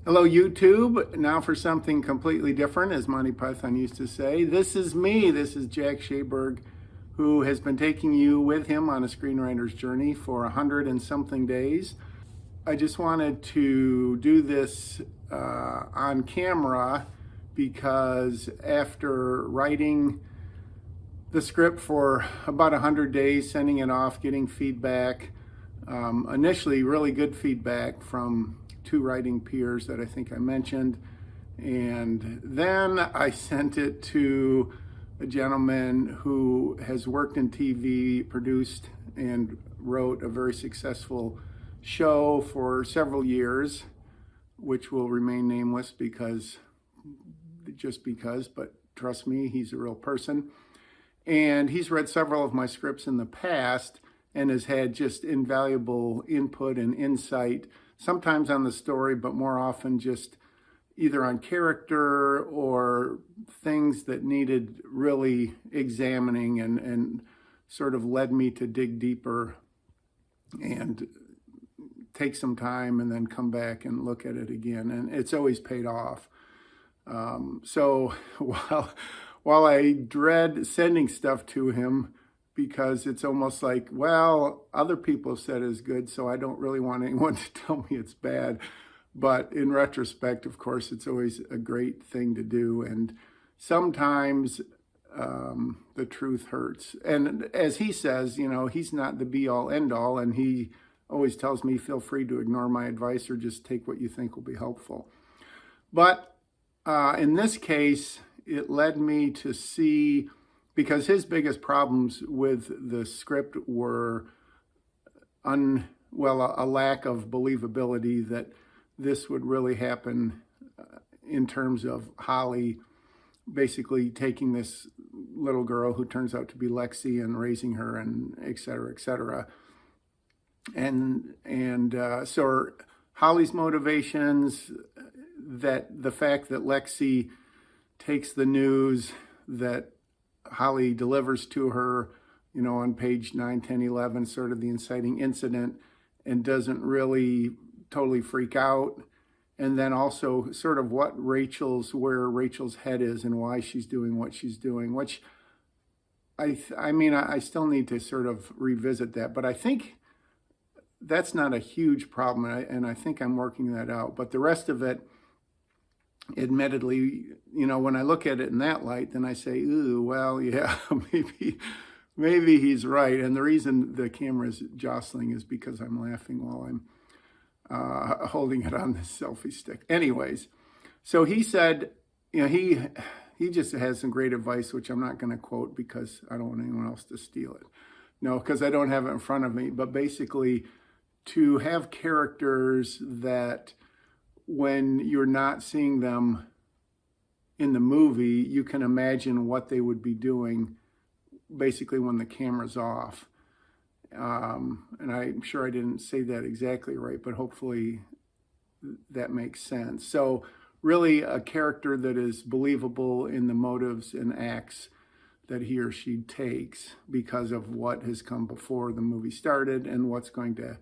Hello, YouTube. Now for something completely different, as Monty Python used to say. This is me. This is Jack Shaberg, who has been taking you with him on a screenwriter's journey for 100 and something days. I just wanted to do this on camera because after writing the script for about 100 days, sending it off, getting feedback, initially really good feedback from two writing peers that I think I mentioned. And then I sent it to a gentleman who has worked in TV, produced and wrote a very successful show for several years, which will remain nameless just because, but trust me, he's a real person. And he's read several of my scripts in the past and has had just invaluable input and insight, sometimes on the story, but more often just either on character or things that needed really examining and sort of led me to dig deeper and take some time and then come back and look at it again. And it's always paid off. So while I dread sending stuff to him, because it's almost like, well, other people have said it's good, so I don't really want anyone to tell me it's bad. But in retrospect, of course, it's always a great thing to do. And sometimes the truth hurts. And as he says, you know, he's not the be-all, end-all, and he always tells me, feel free to ignore my advice or just take what you think will be helpful. But in this case, it led me to see, because his biggest problems with the script were a lack of believability that this would really happen in terms of Holly basically taking this little girl who turns out to be Lexi and raising her, and et cetera, et cetera. So Holly's motivations, that the fact that Lexi takes the news that Holly delivers to her, you know, on page 9, 10, 11, sort of the inciting incident, and doesn't really totally freak out. And then also sort of where Rachel's head is and why she's doing what she's doing, which I mean, I still need to sort of revisit that, but I think that's not a huge problem. And I think I'm working that out. But the rest of it, admittedly, you know, when I look at it in that light, then I say, ooh, well, yeah, maybe he's right. And the reason the camera is jostling is because I'm laughing while I'm holding it on this selfie stick. Anyways, so he said, you know, he just has some great advice, which I'm not going to quote because I don't want anyone else to steal it. No, because I don't have it in front of me. But basically, to have characters that when you're not seeing them in the movie, you can imagine what they would be doing basically when the camera's off. And I'm sure I didn't say that exactly right, but hopefully that makes sense. So really a character that is believable in the motives and acts that he or she takes because of what has come before the movie started and what's going to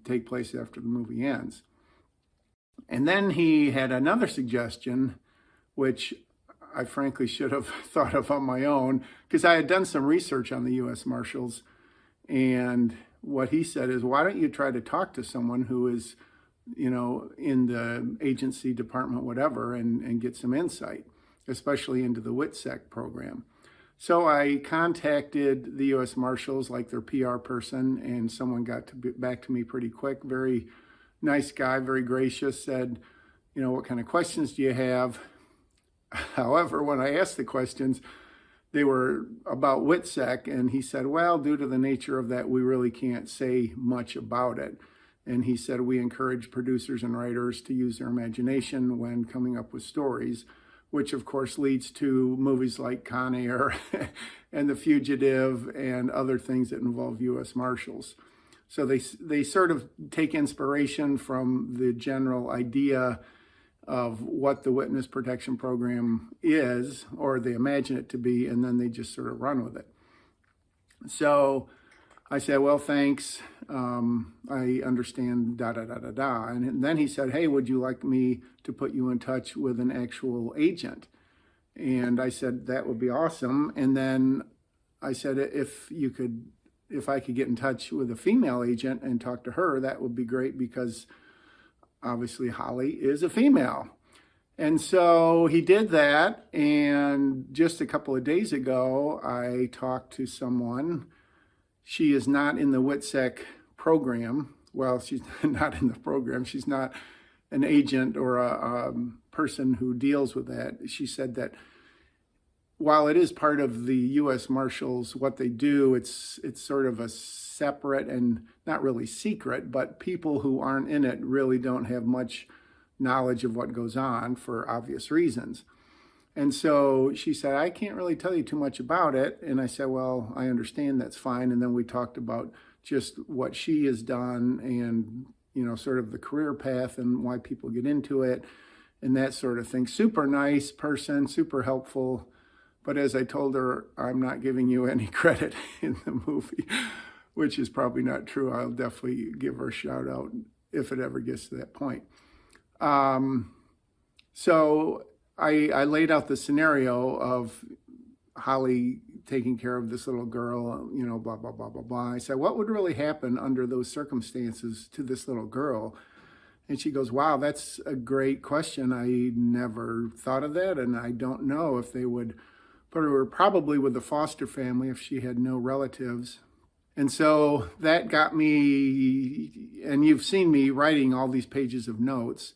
take place after the movie ends. And then he had another suggestion, which I frankly should have thought of on my own, because I had done some research on the U.S. Marshals. And what he said is, why don't you try to talk to someone who is, you know, in the agency, department, whatever, and get some insight, especially into the WITSEC program. So I contacted the U.S. Marshals, like their PR person, and someone got back to me pretty quick. Very nice guy, very gracious, said, you know, what kind of questions do you have? However, when I asked the questions, they were about WITSEC, and he said, well, due to the nature of that, we really can't say much about it. And he said, we encourage producers and writers to use their imagination when coming up with stories, which of course leads to movies like Con Air and The Fugitive and other things that involve U.S. Marshals. So they sort of take inspiration from the general idea of what the witness protection program is, or they imagine it to be, and then they just sort of run with it. So I said, well, thanks. I understand, da, da, da, da, da. And then he said, hey, would you like me to put you in touch with an actual agent? And I said, that would be awesome. And then I said, if I could get in touch with a female agent and talk to her, that would be great, because obviously Holly is a female. And so he did that. And just a couple of days ago, I talked to someone. She is not in the WITSEC program. Well, she's not in the program. She's not an agent or a person who deals with that. She said that while it is part of the U.S. Marshals, what they do, it's sort of a separate and not really secret, but people who aren't in it really don't have much knowledge of what goes on for obvious reasons. And so she said, I can't really tell you too much about it. And I said, well, I understand, that's fine. And then we talked about just what she has done and, sort of the career path and why people get into it and that sort of thing. Super nice person, super helpful. But as I told her, I'm not giving you any credit in the movie, which is probably not true. I'll definitely give her a shout out if it ever gets to that point. So I laid out the scenario of Holly taking care of this little girl, blah, blah, blah, blah, blah. I said, what would really happen under those circumstances to this little girl? And she goes, wow, that's a great question. I never thought of that. And I don't know if they would put her probably with the foster family if she had no relatives. And so that got me, and you've seen me writing all these pages of notes,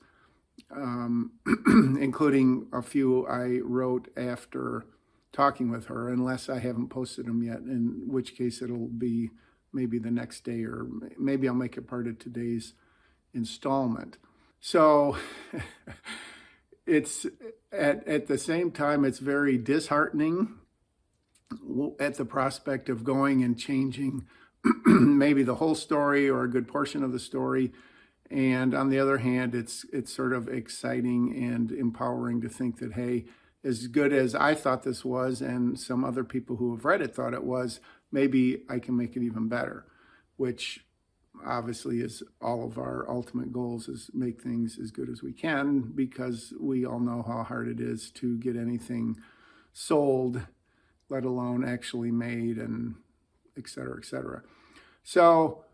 including a few I wrote after talking with her, unless I haven't posted them yet, in which case it'll be maybe the next day, or maybe I'll make it part of today's installment. So it's at the same time, it's very disheartening at the prospect of going and changing maybe the whole story or a good portion of the story. And on the other hand, it's sort of exciting and empowering to think that, hey, as good as I thought this was, and some other people who have read it thought it was, maybe I can make it even better, which obviously is all of our ultimate goals, is make things as good as we can, because we all know how hard it is to get anything sold, let alone actually made, and et cetera, et cetera. So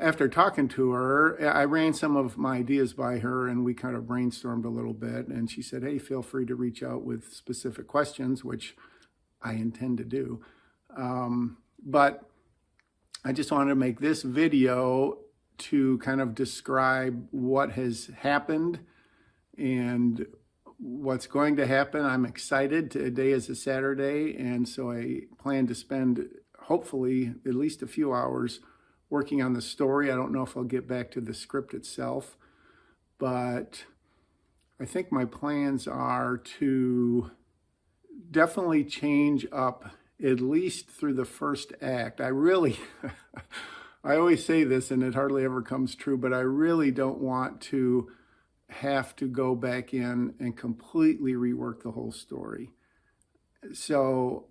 after talking to her, I ran some of my ideas by her, and we kind of brainstormed a little bit. And she said, hey, feel free to reach out with specific questions, which I intend to do. But I just wanted to make this video to kind of describe what has happened and what's going to happen. I'm excited. Today is a Saturday, and so I plan to spend, hopefully, at least a few hours working on the story. I don't know if I'll get back to the script itself, but I think my plans are to definitely change up at least through the first act. I always say this and it hardly ever comes true, but I really don't want to have to go back in and completely rework the whole story. So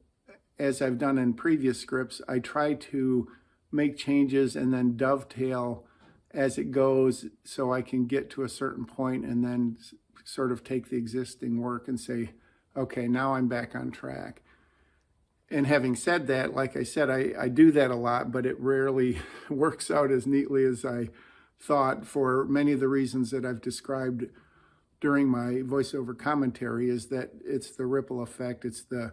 as I've done in previous scripts, I try to make changes and then dovetail as it goes, so I can get to a certain point and then sort of take the existing work and say, okay, now I'm back on track. And having said that, like I said, I do that a lot, but it rarely works out as neatly as I thought, for many of the reasons that I've described during my voiceover commentary. Is that it's the ripple effect, it's the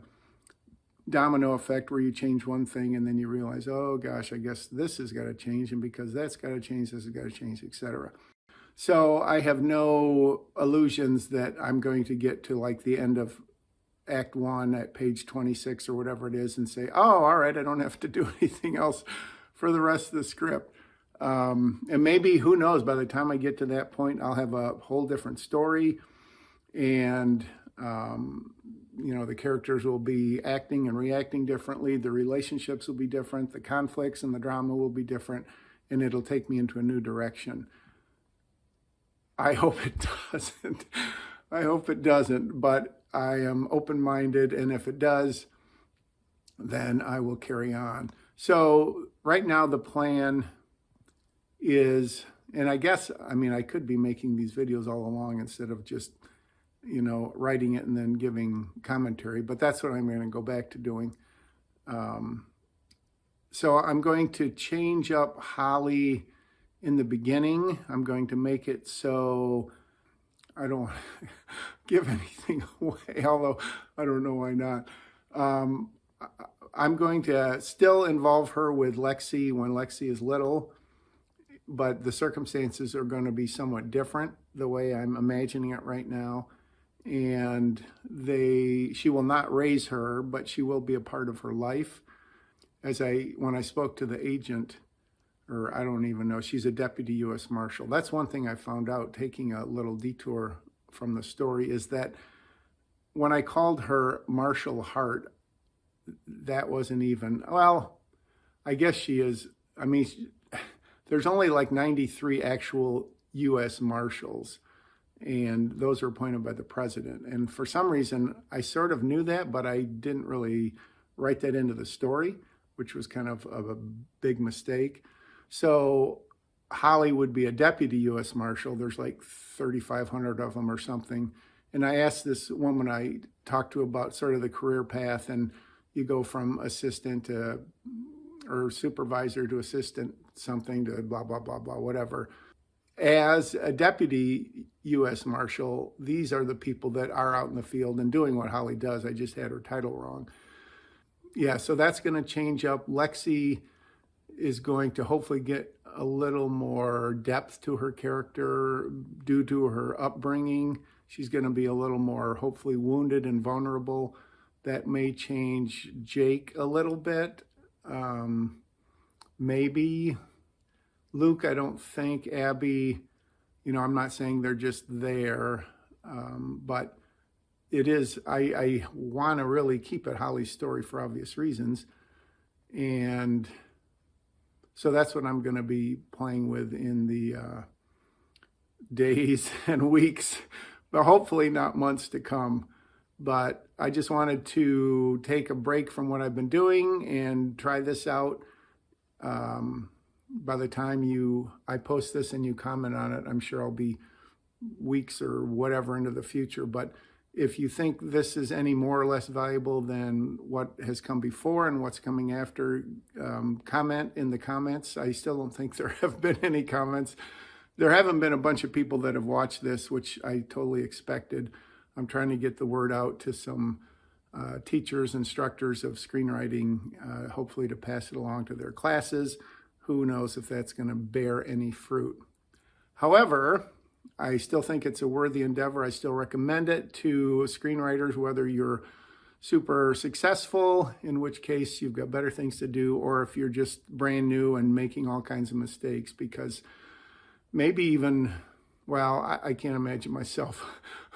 domino effect, where you change one thing and then you realize, oh gosh, I guess this has got to change, and because that's got to change, this has got to change, etc. So I have no illusions that I'm going to get to like the end of Act 1 at page 26 or whatever it is and say, oh, all right, I don't have to do anything else for the rest of the script. And maybe, who knows, by the time I get to that point, I'll have a whole different story, and the characters will be acting and reacting differently, the relationships will be different, the conflicts and the drama will be different, and it'll take me into a new direction. I hope it doesn't. I hope it doesn't, but I am open-minded, and if it does, then I will carry on. So right now the plan is, and I guess, I mean, I could be making these videos all along instead of just, writing it and then giving commentary, but that's what I'm going to go back to doing. So I'm going to change up Holly in the beginning. I'm going to make it so I don't want to give anything away, although I don't know why not. I'm going to still involve her with Lexi when Lexi is little, but the circumstances are going to be somewhat different the way I'm imagining it right now. And she will not raise her, but she will be a part of her life. When I spoke to the agent, or I don't even know, she's a deputy U.S. Marshal. That's one thing I found out taking a little detour from the story, is that when I called her Marshal Hart, that wasn't even, well, I guess she is, I mean, there's only like 93 actual U.S. Marshals, and those are appointed by the president. And for some reason, I sort of knew that, but I didn't really write that into the story, which was kind of a big mistake. So Holly would be a deputy U.S. Marshal. There's like 3,500 of them or something. And I asked this woman I talked to about sort of the career path, and you go from assistant to, or supervisor to assistant something to blah, blah, blah, blah, whatever. As a deputy U.S. Marshal, these are the people that are out in the field and doing what Holly does. I just had her title wrong. Yeah, so that's going to change up. Lexi is going to hopefully get a little more depth to her character due to her upbringing. She's going to be a little more hopefully wounded and vulnerable. That may change Jake a little bit. Maybe Luke, I don't think. Abby, I'm not saying they're just there, but it is, I want to really keep it Holly's story for obvious reasons. And so that's what I'm going to be playing with in the days and weeks, but hopefully not months to come. But I just wanted to take a break from what I've been doing and try this out. By the time I post this and you comment on it, I'm sure I'll be weeks or whatever into the future. But if you think this is any more or less valuable than what has come before and what's coming after, comment in the comments. I still don't think there have been any comments. There haven't been a bunch of people that have watched this, which I totally expected. I'm trying to get the word out to some teachers, instructors of screenwriting, hopefully to pass it along to their classes. Who knows if that's going to bear any fruit. However, I still think it's a worthy endeavor. I still recommend it to screenwriters, whether you're super successful, in which case you've got better things to do, or if you're just brand new and making all kinds of mistakes, because maybe even, well, I can't imagine myself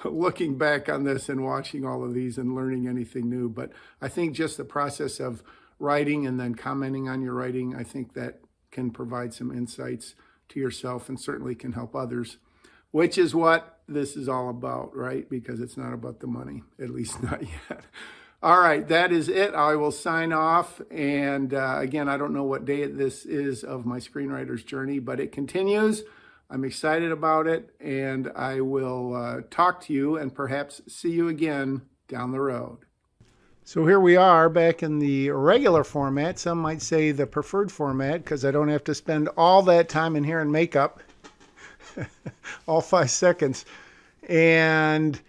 looking back on this and watching all of these and learning anything new. But I think just the process of writing and then commenting on your writing, I think that can provide some insights to yourself and certainly can help others, which is what this is all about, right? Because it's not about the money, at least not yet. All right, that is it. I will sign off. And again, I don't know what day this is of my screenwriter's journey, but it continues. I'm excited about it, and I will talk to you and perhaps see you again down the road. So here we are back in the regular format. Some might say the preferred format, because I don't have to spend all that time in hair and makeup, all 5 seconds. And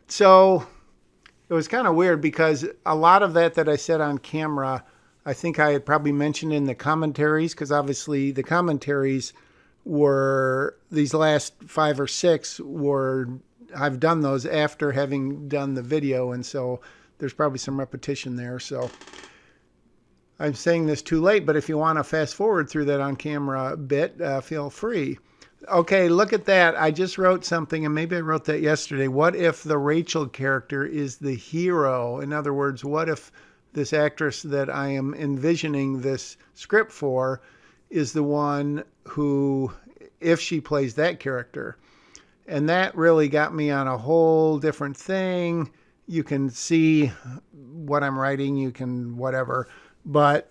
so it was kind of weird because a lot of that I said on camera, I think I had probably mentioned in the commentaries, because obviously the commentaries were, these last 5 or 6 were, I've done those after having done the video, and so there's probably some repetition there. So I'm saying this too late, but if you want to fast forward through that on camera bit, feel free. Okay, look at that. I just wrote something, and maybe I wrote that yesterday. What if the Rachel character is the hero? In other words, what if this actress that I am envisioning this script for is the one who, if she plays that character? And that really got me on a whole different thing. you can see what I'm writing, you can whatever, but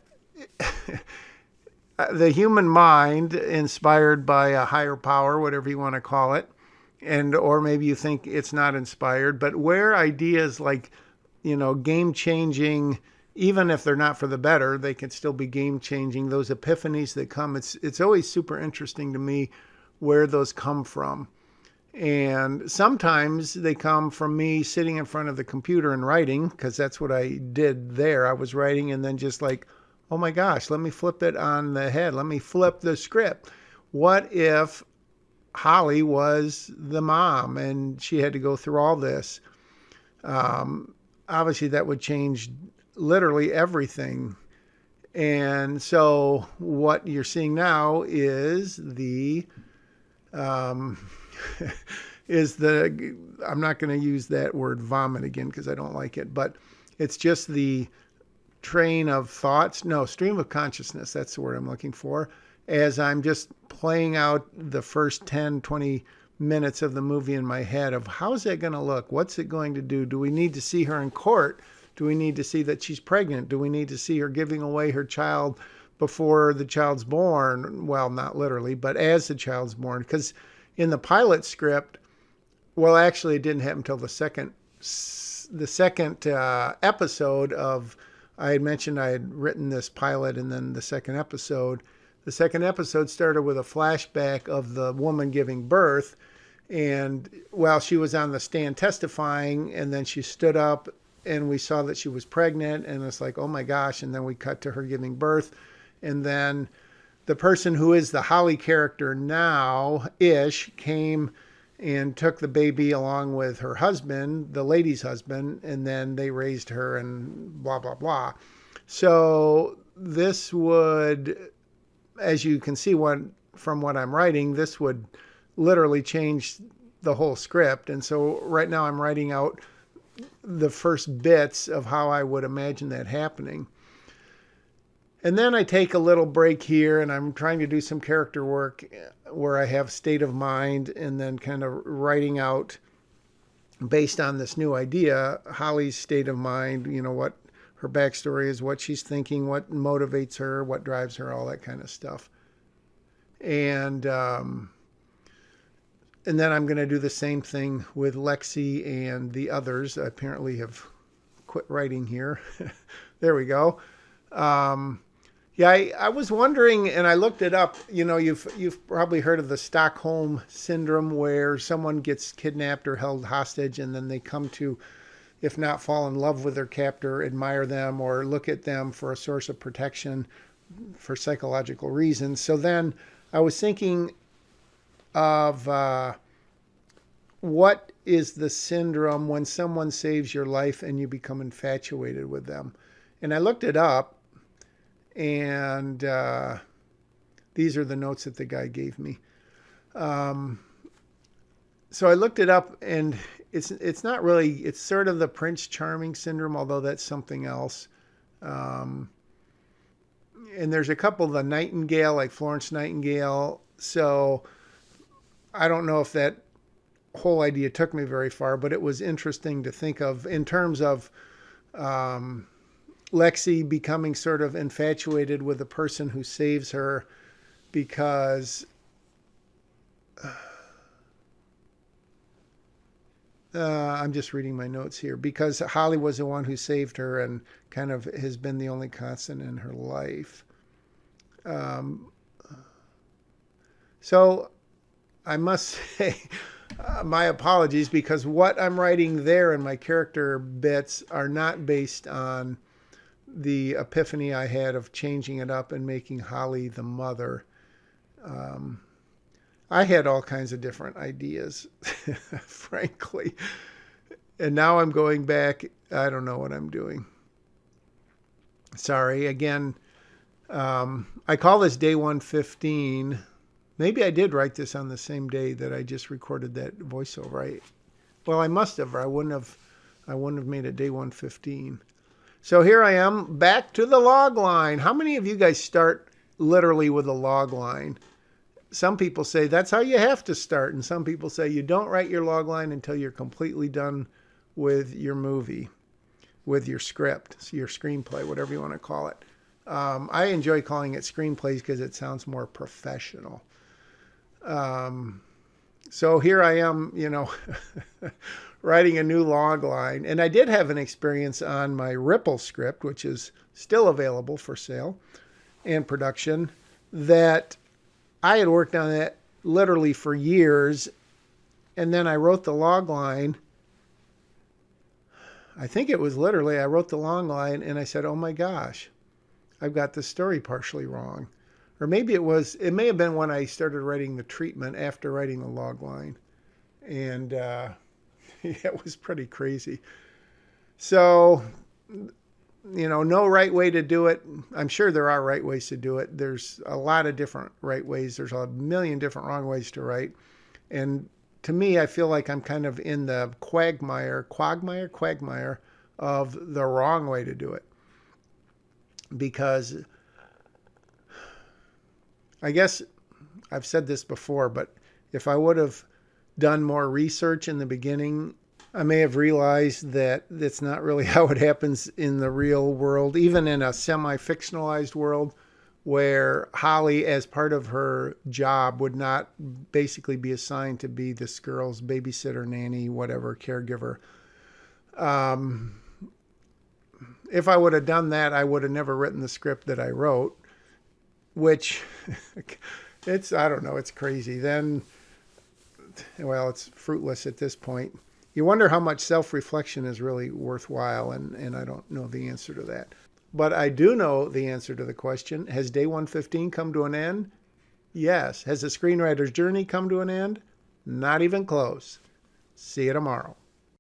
the human mind, inspired by a higher power, whatever you want to call it, and or maybe you think it's not inspired, but where ideas like, game changing, even if they're not for the better, they can still be game changing. Those epiphanies that come, it's always super interesting to me where those come from. And sometimes they come from me sitting in front of the computer and writing, because that's what I did there. I was writing and then just like, oh my gosh, let me flip it on the head. Let me flip the script. What if Holly was the mom and she had to go through all this? Obviously, that would change literally everything. And so what you're seeing now is I'm not going to use that word vomit again because I don't like it, but it's just the stream of consciousness. That's the word I'm looking for. As I'm just playing out the first 10, 20 minutes of the movie in my head of how's that going to look? What's it going to do? Do we need to see her in court? Do we need to see that she's pregnant? Do we need to see her giving away her child before the child's born? Well, not literally, but as the child's born. Because in the pilot script, well, actually, it didn't happen until the second episode of, I had mentioned I had written this pilot, and then the second episode started with a flashback of the woman giving birth. And while she was on the stand testifying, and then she stood up and we saw that she was pregnant, and it's like, oh my gosh. And then we cut to her giving birth. And then the person who is the Holly character now-ish came and took the baby along with her husband, the lady's husband, and then they raised her and blah, blah, blah. So this would, as you can see from what I'm writing, this would literally change the whole script. And so right now I'm writing out the first bits of how I would imagine that happening. And then I take a little break here and I'm trying to do some character work where I have state of mind and then kind of writing out based on this new idea, Holly's state of mind, what her backstory is, what she's thinking, what motivates her, what drives her, all that kind of stuff. And then I'm going to do the same thing with Lexi and the others. I apparently have quit writing here. There we go. I was wondering, and I looked it up. You've probably heard of the Stockholm syndrome, where someone gets kidnapped or held hostage, and then they come to, if not fall in love with their captor, admire them or look at them for a source of protection for psychological reasons. So then I was thinking of what is the syndrome when someone saves your life and you become infatuated with them. And I looked it up. And these are the notes that the guy gave me. So I looked it up, and it's not really, it's sort of the Prince Charming syndrome, although that's something else. And there's a couple, the Nightingale, like Florence Nightingale. So I don't know if that whole idea took me very far, but it was interesting to think of in terms of Lexi becoming sort of infatuated with the person who saves her because I'm just reading my notes here, because Holly was the one who saved her and kind of has been the only constant in her life. So I must say my apologies, because what I'm writing there in my character bits are not based on the epiphany I had of changing it up and making Holly the mother. I had all kinds of different ideas, frankly. And now I'm going back. I don't know what I'm doing. Sorry. Again, I call this day 115. Maybe I did write this on the same day that I just recorded that voiceover. Well, I must have, or I wouldn't have made it day 115. So here I am, back to the log line. How many of you guys start literally with a log line? Some people say that's how you have to start, and some people say you don't write your log line until you're completely done with your movie, with your script, your screenplay, whatever you want to call it. I enjoy calling it screenplays because it sounds more professional. So here I am, writing a new log line. And I did have an experience on my Ripple script, which is still available for sale and production, that I had worked on it literally for years. And then I wrote the log line. I think it was literally, I wrote the log line and I said, oh my gosh, I've got this story partially wrong. Or maybe it may have been when I started writing the treatment after writing the log line. And it was pretty crazy. So, no right way to do it. I'm sure there are right ways to do it. There's a lot of different right ways. There's a million different wrong ways to write. And to me, I feel like I'm kind of in the quagmire of the wrong way to do it. Because I guess I've said this before, but if I would have done more research in the beginning, I may have realized that that's not really how it happens in the real world, even in a semi-fictionalized world where Holly, as part of her job, would not basically be assigned to be this girl's babysitter, nanny, whatever, caregiver. If I would have done that, I would have never written the script that I wrote, which I don't know, it's crazy. Then, well, it's fruitless at this point. You wonder how much self-reflection is really worthwhile, and I don't know the answer to that. But I do know the answer to the question, has Day 115 come to an end? Yes. Has the screenwriter's journey come to an end? Not even close. See you tomorrow.